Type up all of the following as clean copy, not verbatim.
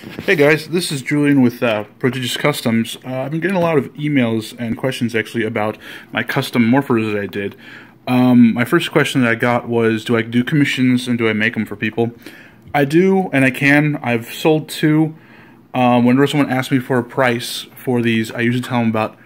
Hey guys, this is Julian with Prodigious Customs. I've been getting a lot of emails and questions actually about my custom morphers that I did. My first question that I got was, do I do commissions and do I make them for people? I do, and I can. I've sold two. Whenever someone asks me for a price for these, I usually tell them about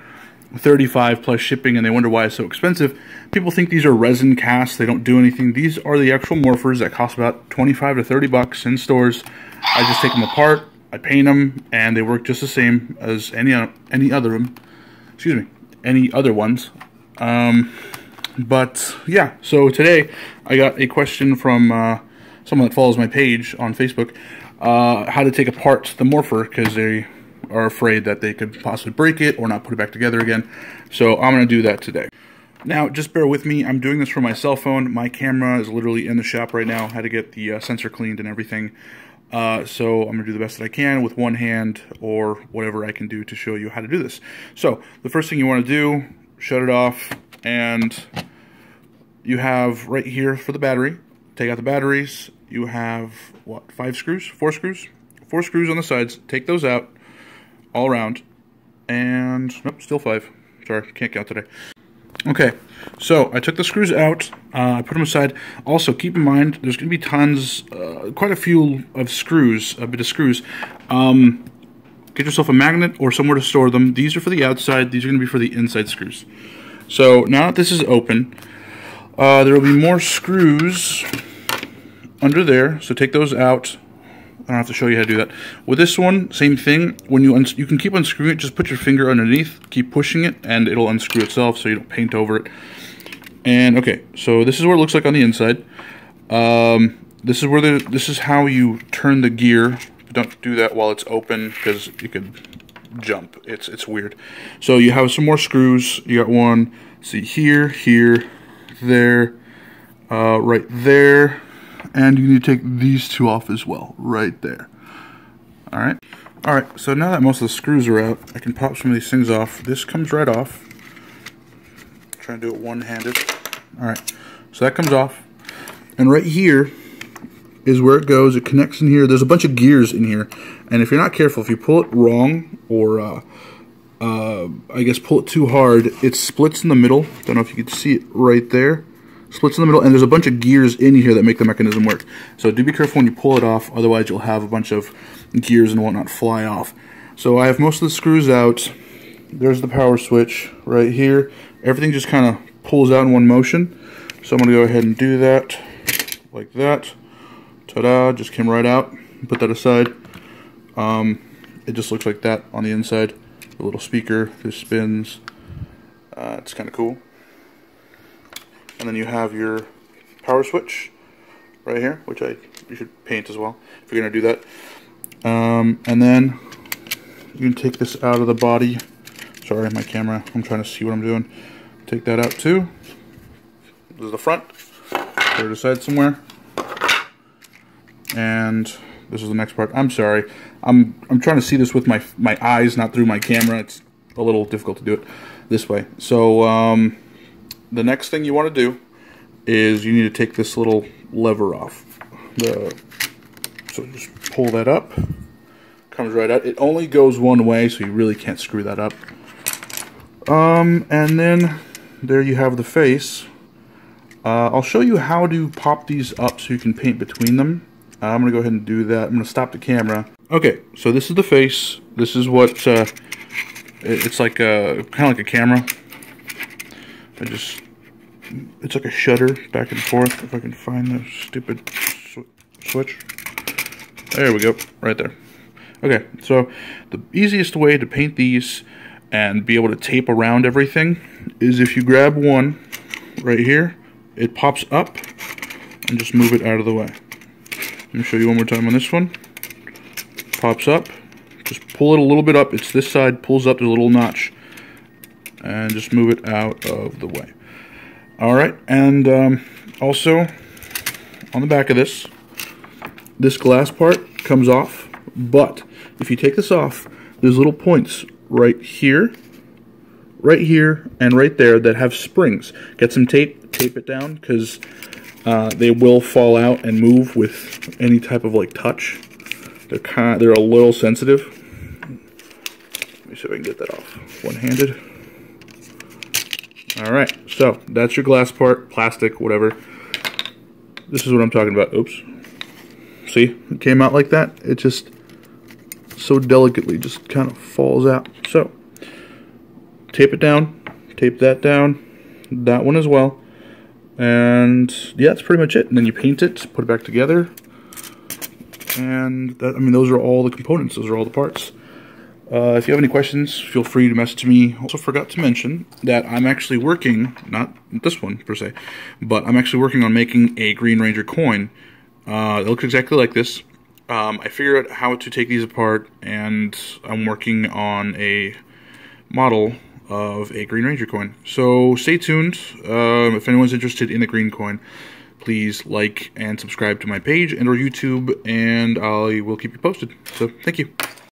$35 plus shipping, and they wonder why it's so expensive. People think these are resin casts, they don't do anything. These are the actual morphers that cost about 25 to 30 bucks in stores. I just take them apart, I paint them, and they work just the same as any other ones. But yeah, so today I got a question from someone that follows my page on Facebook, how to take apart the morpher, because they are afraid that they could possibly break it or not put it back together again. So I'm going to do that today. Now, just bear with me. I'm doing this from my cell phone. My camera is literally in the shop right now. I had to get the sensor cleaned and everything. So I'm going to do the best that I can with one hand or whatever I can do to show you how to do this. So the first thing you want to do, shut it off, and you have right here for the battery. Take out the batteries. You have, what, 5 screws? 4 screws? 4 screws on the sides. Take those out all around. And, nope, still 5. Sorry, can't count today. Okay, so I took the screws out, I put them aside. Also, keep in mind, there's going to be tons, quite a few of screws, a bit of screws. Get yourself a magnet or somewhere to store them. These are for the outside, these are going to be for the inside screws. So, now that this is open, there will be more screws under there, so take those out. I don't have to show you how to do that. With this one, same thing. When you can keep unscrewing it, just put your finger underneath, keep pushing it, and it'll unscrew itself so you don't paint over it. And okay, so this is what it looks like on the inside. This is how you turn the gear. Don't do that while it's open because you could jump. It's weird. So you have some more screws. You got one. See here, here, there, right there. And you need to take these two off as well, right there. Alright, so now that most of the screws are out, I can pop some of these things off. This comes right off. Try and do it one-handed. Alright, so that comes off. And right here is where it goes. It connects in here. There's a bunch of gears in here. And if you're not careful, if you pull it wrong, or I guess pull it too hard, it splits in the middle. Don't know if you can see it right there. Splits in the middle, and there's a bunch of gears in here that make the mechanism work. So do be careful when you pull it off, otherwise you'll have a bunch of gears and whatnot fly off. So I have most of the screws out. There's the power switch right here. Everything just kind of pulls out in one motion. So I'm going to go ahead and do that, like that. Ta-da, just came right out. Put that aside. It just looks like that on the inside. A little speaker, this spins. It's kind of cool. And then you have your power switch right here, which you should paint as well if you're going to do that. And then you can take this out of the body. Sorry, my camera, I'm trying to see what I'm doing. Take that out too. This is the front. Put it aside somewhere. And this is the next part. I'm sorry. I'm trying to see this with my eyes, not through my camera. It's a little difficult to do it this way. So, the next thing you want to do is you need to take this little lever off. So just pull that up. Comes right out. It only goes one way, so you really can't screw that up. And then there you have the face. I'll show you how to pop these up so you can paint between them. I'm going to go ahead and do that. I'm going to stop the camera. Okay, so this is the face. This is what it's like, kind of like a camera. It's like a shutter back and forth. If I can find the stupid switch. There we go, right there. Okay, so the easiest way to paint these and be able to tape around everything is if you grab one right here, it pops up, and just move it out of the way. Let me show you one more time on this one. Pops up, just pull it a little bit up. It's this side, pulls up, there's a little notch. And just move it out of the way. Alright, and also on the back of this glass part comes off, but if you take this off, there's little points right here, and right there that have springs. Get some tape it down, because they will fall out and move with any type of like touch. They're a little sensitive. Let me see if I can get that off one-handed. All right, so that's your glass part, plastic, whatever. This is what I'm talking about. Oops. See, it came out like that. It just so delicately just kind of falls out. So tape it down, tape that down, that one as well, and yeah, that's pretty much it. And then you paint it, put it back together, and that, I mean, those are all the components. Those are all the parts. If you have any questions, feel free to message me. Also forgot to mention that I'm actually working, not this one per se, but I'm actually working on making a Green Ranger coin. It looks exactly like this. I figured out how to take these apart, and I'm working on a model of a Green Ranger coin. So stay tuned. If anyone's interested in the green coin, please like and subscribe to my page and or YouTube, and I will keep you posted. So thank you.